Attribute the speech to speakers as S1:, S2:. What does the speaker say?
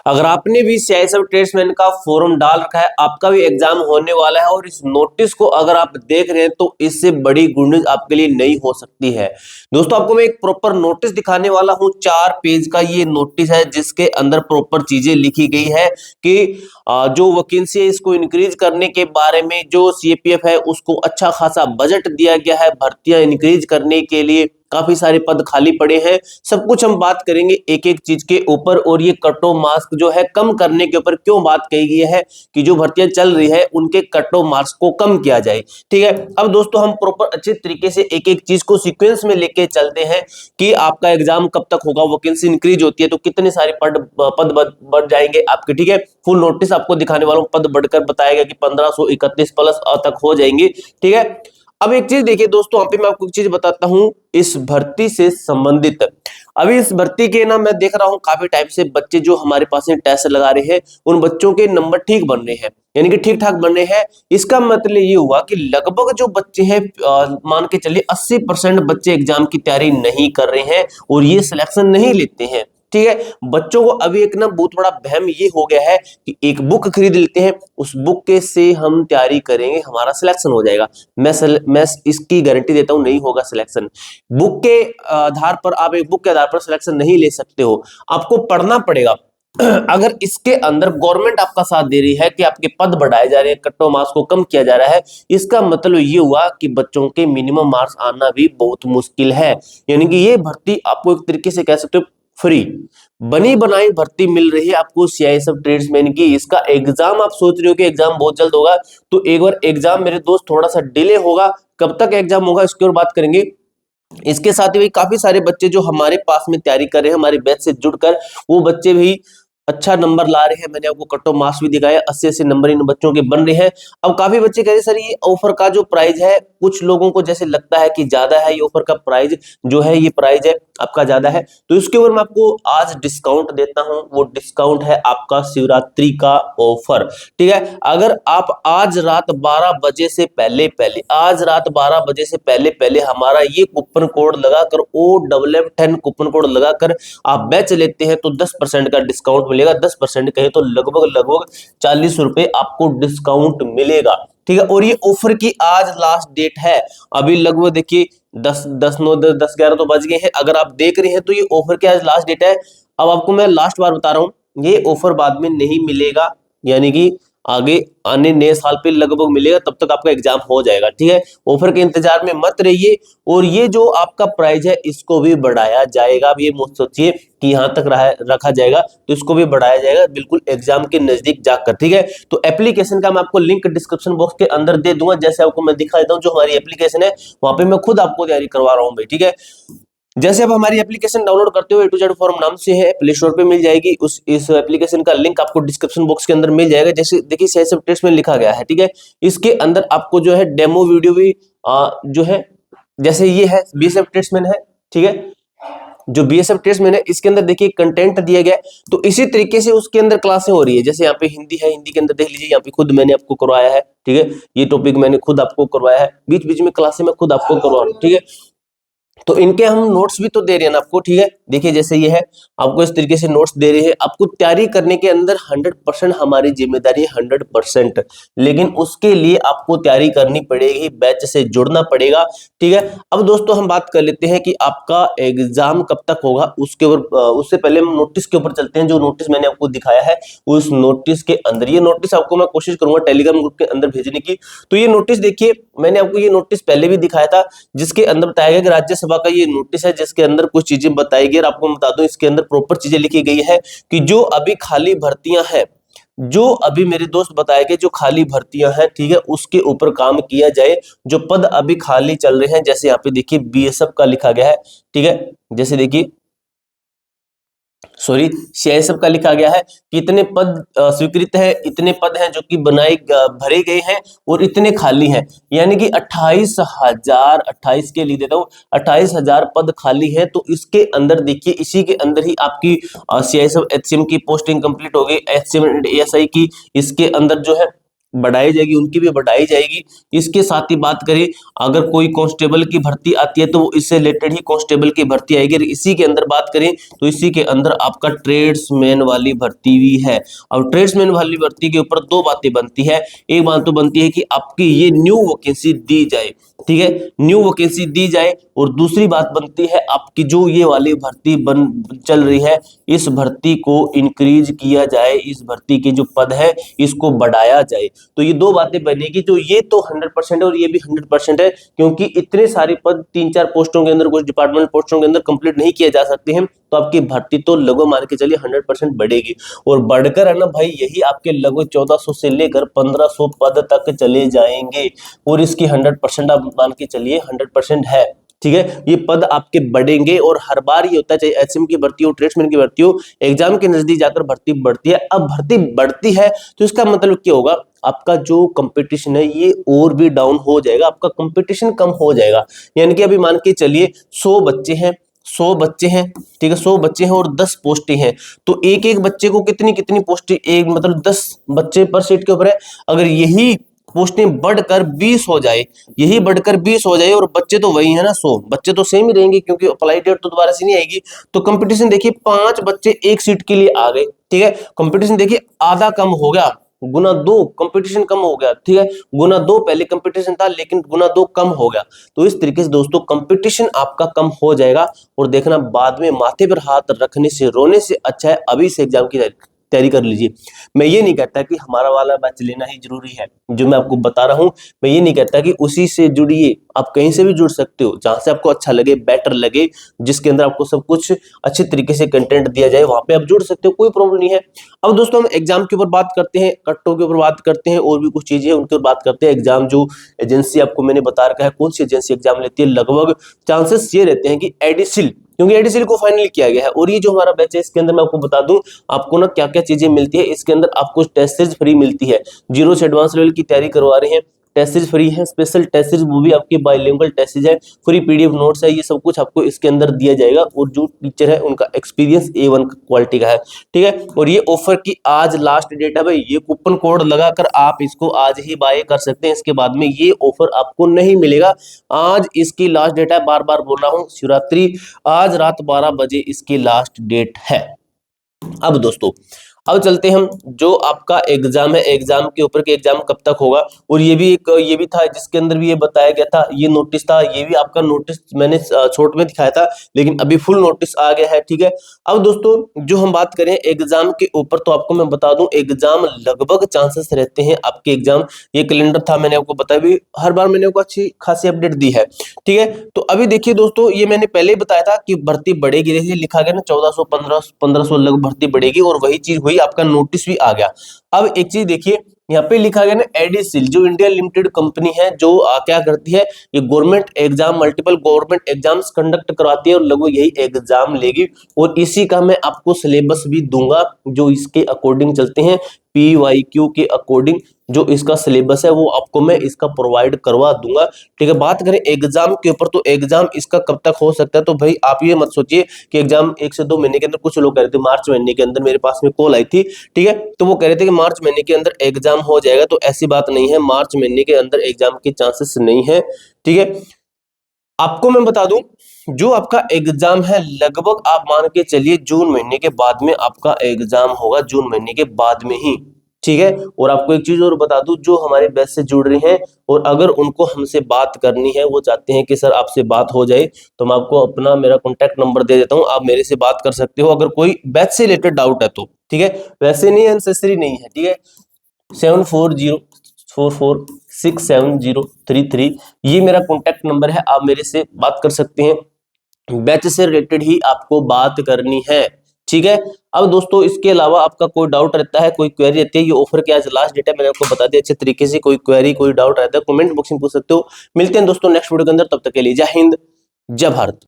S1: अगर आपने भी सीआईएसएफ ट्रेड्समैन का फॉर्म डाल रखा है, आपका भी एग्जाम होने वाला है और इस नोटिस को अगर आप देख रहे हैं तो इससे बड़ी गुड न्यूज आपके लिए नहीं हो सकती है। दोस्तों आपको मैं एक प्रॉपर नोटिस दिखाने वाला हूं, 4 पेज का ये नोटिस है जिसके अंदर प्रॉपर चीजें लिखी गई है कि जो वैकेंसी है इसको इंक्रीज करने के बारे में, जो सीएपीएफ है उसको अच्छा खासा बजट दिया गया है भर्तियां इंक्रीज करने के लिए, काफी सारे पद खाली पड़े हैं। सब कुछ हम बात करेंगे एक एक चीज के ऊपर, और ये कट ऑफ मार्क्स जो है कम करने के ऊपर क्यों बात कही गई है कि जो भर्तियां चल रही है उनके कट ऑफ मार्क्स को कम किया जाए। ठीक है, अब दोस्तों हम प्रॉपर अच्छे तरीके से एक एक चीज को सीक्वेंस में लेके चलते हैं कि आपका एग्जाम कब तक होगा, वैकेंसी इंक्रीज होती है तो कितने सारे पद बढ़ जाएंगे आपके। ठीक है, फुल नोटिस आपको दिखाने वाला हूं, पद बढ़कर बताएगा कि 1531 प्लस तक हो जाएंगे। ठीक है, अब एक चीज देखिए दोस्तों, यहाँ पे मैं आपको एक चीज बताता हूं इस भर्ती से संबंधित। अभी इस भर्ती के ना मैं देख रहा हूं काफी टाइम से बच्चे जो हमारे पास में टेस्ट लगा रहे हैं उन बच्चों के नंबर ठीक बन रहे हैं, यानी कि ठीक ठाक बन रहे हैं। इसका मतलब ये हुआ कि लगभग जो बच्चे हैं मान के चलिए 80% बच्चे एग्जाम की तैयारी नहीं कर रहे हैं और ये सिलेक्शन नहीं लेते हैं। ठीक है, बच्चों को अभी एक ना बहुत बड़ा वहम ये हो गया है कि एक बुक खरीद लेते हैं, उस बुक के से हम तैयारी करेंगे हमारा सिलेक्शन हो जाएगा। मैं इसकी गारंटी देता हूं नहीं होगा सिलेक्शन। बुक के आधार पर आप एक बुक के आधार पर सिलेक्शन नहीं ले सकते हो, आपको पढ़ना पड़ेगा। अगर इसके अंदर गवर्नमेंट आपका साथ दे रही है कि आपके पद बढ़ाए जा रहे हैं, कट ऑफ मार्क्स को कम किया जा रहा है, इसका मतलब ये हुआ कि बच्चों के मिनिमम मार्क्स आना भी बहुत मुश्किल है। यानी कि ये भर्ती आपको एक तरीके से कह सकते हो फ्री बनी बनाई भर्ती मिल रही है आपको सीआईएसएफ ट्रेड्समैन की। इसका एग्जाम आप सोच रहे हो कि एग्जाम बहुत जल्द होगा, तो एक बार एग्जाम मेरे दोस्त थोड़ा सा डिले होगा। कब तक एग्जाम होगा इसकी और बात करेंगे। इसके साथ ही काफी सारे बच्चे जो हमारे पास में तैयारी कर रहे हैं हमारे बैच से जुड़कर, वो बच्चे भी अच्छा नंबर ला रहे हैं। मैंने आपको कट ऑफ मार्क्स भी दिखाया, 80 नंबर इन बच्चों के बन रहे हैं। अब काफी बच्चे कह रहे सर ये ऑफर का जो प्राइस है, कुछ लोगों को जैसे लगता है कि ज्यादा है, ये ऑफर का प्राइस जो है ये प्राइस है आपका ज्यादा है, तो इसके ऊपर मैं आपको आज डिस्काउंट देता हूं। वो डिस्काउंट है आपका शिवरात्रि का ऑफर। ठीक है, अगर आप आज रात 12 बजे से पहले हमारा ये कूपन कोड लगाकर OFF10 कूपन कोड लगाकर आप बैच लेते हैं तो 10% का डिस्काउंट मिलेगा। 10% कहे तो लगभग 40 रुपए आपको डिस्काउंट मिलेगा। ठीक है, और ये ऑफर की आज लास्ट डेट है। अभी लगभग देखिए 10 11 तो बज गए हैं। अगर आप देख रहे हैं तो ये ऑफर की आज लास्ट डेट है। अब आपको मैं लास्ट बार बता रहा हूं, ये ऑफर बाद में नहीं मिलेगा, यानी कि आगे आने नए साल पे लगभग मिलेगा, तब तक आपका एग्जाम हो जाएगा। ठीक है, ऑफर के इंतजार में मत रहिए। और ये जो आपका प्राइस है इसको भी बढ़ाया जाएगा। अब ये मत सोचिए कि यहां तक रखा जाएगा, तो इसको भी बढ़ाया जाएगा बिल्कुल एग्जाम के नजदीक जाकर। ठीक है, तो एप्लीकेशन का मैं आपको लिंक डिस्क्रिप्शन बॉक्स के अंदर दे दूंगा। जैसे आपको मैं दिखा देता हूँ, जो हमारी एप्लीकेशन है वहां पे मैं खुद आपको तैयारी करवा रहा हूँ भाई। ठीक है, जैसे आप हमारी एप्लीकेशन डाउनलोड करते हो A to Z फॉर्म नाम से है, प्ले स्टोर पे मिल जाएगी। इस एप्लीकेशन का लिंक आपको डिस्क्रिप्शन बॉक्स के अंदर मिल जाएगा। जैसे देखिए सीआईएसएफ टेस्ट में लिखा गया है। ठीक है, इसके अंदर आपको जो है डेमो वीडियो भी जो है, जैसे ये है बीएसएफ ट्रेड्समैन है। ठीक है, जो बीएसएफ ट्रेड्समैन है इसके अंदर देखिए कंटेंट दिया गया है, तो इसी तरीके से उसके अंदर क्लासें हो रही है। जैसे यहाँ पे हिंदी है, हिंदी के अंदर देख लीजिए, यहाँ पे खुद मैंने आपको करवाया है। ठीक है, ये टॉपिक मैंने खुद आपको करवाया है, बीच बीच में क्लासें मैं खुद आपको करवा रहा हूँ। ठीक है, तो इनके हम नोट्स भी तो दे रहे हैं ना आपको। ठीक है, देखिए जैसे ये है, आपको इस तरीके से नोट्स दे रहे हैं। आपको तैयारी करने के अंदर 100% हमारी जिम्मेदारी है, 100%। लेकिन उसके लिए आपको तैयारी करनी पड़ेगी, बैच से जुड़ना पड़ेगा। ठीक है, अब दोस्तों हम बात कर लेते हैं कि आपका एग्जाम कब तक होगा उसके ऊपर। उससे पहले हम नोटिस के ऊपर चलते हैं। जो नोटिस मैंने आपको दिखाया है उस नोटिस के अंदर, ये नोटिस आपको मैं कोशिश करूंगा टेलीग्राम ग्रुप के अंदर भेजने की। तो ये नोटिस देखिए, मैंने आपको ये नोटिस पहले भी दिखाया था, जिसके अंदर बताया गया कि राज्यसभा का ये नोटिस है, जिसके अंदर कुछ चीजें बताई गई। और आपको बता दूं इसके अंदर प्रॉपर चीजें लिखी गई है कि जो अभी खाली भर्तियां हैं, जो अभी मेरे दोस्त बताए गए जो खाली भर्तियां हैं, ठीक है, उसके ऊपर काम किया जाए। जो पद अभी खाली चल रहे हैं, जैसे यहाँ पे देखिए बीएसएफ का लिखा गया है। ठीक है, जैसे देखिए सीआईएसएफ का लिखा गया है कि इतने पद स्वीकृत है, इतने पद हैं जो कि भरे गए हैं और इतने खाली हैं। यानी कि 28,028 के लिए देता हूं, 28,000 पद खाली है। तो इसके अंदर देखिए, इसी के अंदर ही आपकी सीआईएसएफ एचसीएम की पोस्टिंग कंप्लीट हो गई, एचसीएम एंड एएसआई की। इसके अंदर जो है बढ़ाई जाएगी, उनकी भी बढ़ाई जाएगी। इसके साथ ही बात करें, अगर कोई कांस्टेबल की भर्ती आती है तो वो इससे रिलेटेड ही कांस्टेबल की भर्ती आएगी। इसी के अंदर बात करें तो इसी के अंदर आपका ट्रेड्समैन वाली भर्ती भी है। अब ट्रेड्समैन वाली भर्ती के ऊपर दो बातें बनती है। एक बात तो बनती है कि आपकी ये न्यू वैकेंसी दी जाए, ठीक है, न्यू वैकेंसी दी जाए। और दूसरी बात बनती है आपकी जो ये वाली भर्ती बन चल रही है, इस भर्ती को इंक्रीज किया जाए, इस भर्ती के जो पद है इसको बढ़ाया जाए। तो ये दो बातें बनेगी। जो ये तो 100% है और ये भी 100% है, क्योंकि इतने सारे पद 3-4 पोस्टों के अंदर, कुछ डिपार्टमेंट पोस्टों के अंदर कंप्लीट नहीं किए जा सकते हैं। तो आपकी भर्ती तो लगभग मान के चलिए 100% बढ़ेगी। और बढ़कर है ना भाई, यही आपके लगभग 1400 से लेकर 1500 पद तक चले जाएंगे। और इसकी 100% आप मान के चलिए 100% है, ठीक है। ये पद आपके बढ़ेंगे और हर बार ये होता है, चाहे एचएम की भर्ती हो, ट्रेड्समैन की भर्ती हो, एग्जाम के नजदीक जाकर भर्ती बढ़ती है। अब भर्ती बढ़ती है तो इसका मतलब क्या होगा, आपका जो कंपटीशन है ये और भी डाउन हो जाएगा, आपका कंपटीशन कम हो जाएगा। यानी कि अभी मान के चलिए 100 बच्चे हैं, 100 बच्चे हैं, ठीक है, 100 बच्चे हैं और 10 पोस्टें हैं। तो एक एक बच्चे को कितनी कितनी पोस्टें, एक मतलब 10 बच्चे पर सीट के ऊपर है। अगर यही पोस्टें बढ़कर 20 हो जाए, यही बढ़कर 20 हो जाए और बच्चे तो वही है ना, 100 बच्चे तो सेम ही रहेंगे, क्योंकि अप्लाई डेट तो दोबारा से नहीं आएगी। तो कंपटीशन देखिए, 5 बच्चे एक सीट के लिए आ गए, ठीक है। कंपटीशन देखिए आधा कम हो गया, गुना 2 कंपटीशन कम हो गया, ठीक है। गुना 2 पहले कंपटीशन था, लेकिन गुना 2 कम हो गया। तो इस तरीके से दोस्तों कंपटीशन आपका कम हो जाएगा। और देखना, बाद में माथे पर हाथ रखने से, रोने से अच्छा है अभी से एग्जाम की तैयारी कर लीजिए। मैं ये नहीं कहता कि हमारा वाला बैच लेना ही जरूरी है, जो मैं आपको बता रहा हूं, मैं ये नहीं कहता कि उसी से जुड़िए। आप कहीं से भी जुड़ सकते हो, जहां से आपको अच्छा लगे, बेटर लगे, जिसके अंदर आपको सब कुछ अच्छे तरीके से कंटेंट दिया जाए, वहां पे आप जुड़ सकते हो, कोई प्रॉब्लम नहीं है। अब दोस्तों हम एग्जाम के ऊपर बात करते हैं, कट्टों के ऊपर बात करते हैं, और भी कुछ चीजें उनके ऊपर बात करते हैं। एग्जाम जो एजेंसी आपको मैंने बता रखा है, कौन सी एजेंसी एग्जाम लेती है, लगभग चांसेस ये रहते हैं कि एडिसिल, क्योंकि एडिसिल को फाइनल किया गया है। और ये जो हमारा बैच है, इसके अंदर मैं आपको बता दूं आपको ना क्या क्या चीजें मिलती है। इसके अंदर आपको टेस्ट सीरीज फ्री मिलती है, 0 से एडवांस लेवल की तैयारी करवा रहे हैं, टेस्ट सीरीज फ्री है, स्पेशल टेस्ट सीरीज वो भी आपकी बाइलिंगुअल टेस्ट सीरीज है, फ्री पीडीएफ नोट्स है, ये सब कुछ आपको इसके अंदर दिया जाएगा। और जो टीचर है उनका एक्सपीरियंस A1 क्वालिटी का है, ठीक है। और ये ऑफर की आज लास्ट डेट है भाई, ये कूपन कोड लगाकर आप इसको आज ही बाय कर सकते हैं। इसके बाद में ये ऑफर आपको नहीं मिलेगा। आज इसकी लास्ट डेट है, बार बार बोल रहा हूँ, शिवरात्रि आज रात 12 बजे इसकी लास्ट डेट है। अब दोस्तों अब चलते हैं हम, जो आपका एग्जाम है, एग्जाम के ऊपर के एग्जाम कब तक होगा। और ये भी था जिसके अंदर भी ये बताया गया था, ये नोटिस था, ये भी आपका नोटिस मैंने शॉर्ट में दिखाया था, लेकिन अभी फुल नोटिस आ गया है, ठीक है। अब दोस्तों जो हम बात करें एग्जाम के ऊपर, तो आपको मैं बता दूं एग्जाम लगभग चांसेस रहते हैं आपके एग्जाम, ये कैलेंडर था मैंने आपको बताया, भी हर बार मैंने आपको अच्छी खासी अपडेट दी है, ठीक है। तो अभी देखिए दोस्तों, ये मैंने पहले ही बताया था कि भर्ती बढ़ेगी, जैसे लिखा गया ना 1400 1500 लगभग भर्ती बढ़ेगी, और वही चीज हुई, आपका नोटिस भी आ गया। अब एक चीज देखिए, यहाँ पे लिखा गया ना एडिसिल, जो इंडिया लिमिटेड कंपनी है, जो क्या करती है, ये government exam, multiple government exams conduct करवाती है और लगभग यही एग्जाम लेगी। और इसी का मैं आपको सिलेबस भी दूंगा, जो इसके अकॉर्डिंग चलते हैं, PYQ के अकॉर्डिंग जो इसका सिलेबस है वो आपको मैं इसका प्रोवाइड करवा दूंगा, ठीक है। बात करें एग्जाम के ऊपर, तो एग्जाम इसका कब तक हो सकता है, तो भाई आप ये मत सोचिए कि एग्जाम 1 से 2 महीने के अंदर। कुछ लोग कह रहे थे मार्च महीने के अंदर, मेरे पास में कॉल आई थी, ठीक है, तो वो कह रहे थे कि मार्च महीने के अंदर एग्जाम हो जाएगा। तो ऐसी बात नहीं है, मार्च महीने के अंदर एग्जाम के चांसेस नहीं है, ठीक है। आपको मैं बता दूं, जो आपका एग्जाम है लगभग आप मान के चलिए जून महीने के बाद में आपका एग्जाम होगा, जून महीने के बाद में ही, ठीक है। और आपको एक चीज और बता दूं, जो हमारे बैच से जुड़ रहे हैं और अगर उनको हमसे बात करनी है, वो चाहते हैं कि सर आपसे बात हो जाए, तो मैं आपको अपना मेरा कॉन्टैक्ट नंबर दे देता हूं, आप मेरे से बात कर सकते हो अगर कोई बैच से रिलेटेड डाउट है तो, ठीक है। वैसे नहीं है, नेसेसरी नहीं है, ठीक है। 7404467033 ये मेरा कॉन्टैक्ट नंबर है, आप मेरे से बात कर सकते हैं, बैच से रिलेटेड ही आपको बात करनी है, ठीक है। अब दोस्तों इसके अलावा आपका कोई डाउट रहता है, कोई क्वेरी रहती है, ये ऑफर की आज लास्ट डेट है, मैंने आपको बता दिया अच्छे तरीके से। कोई क्वेरी कोई डाउट रहता है कमेंट बॉक्स में पूछ सकते हो। मिलते हैं दोस्तों नेक्स्ट वीडियो के अंदर, तब तक के लिए जय हिंद जय भारत।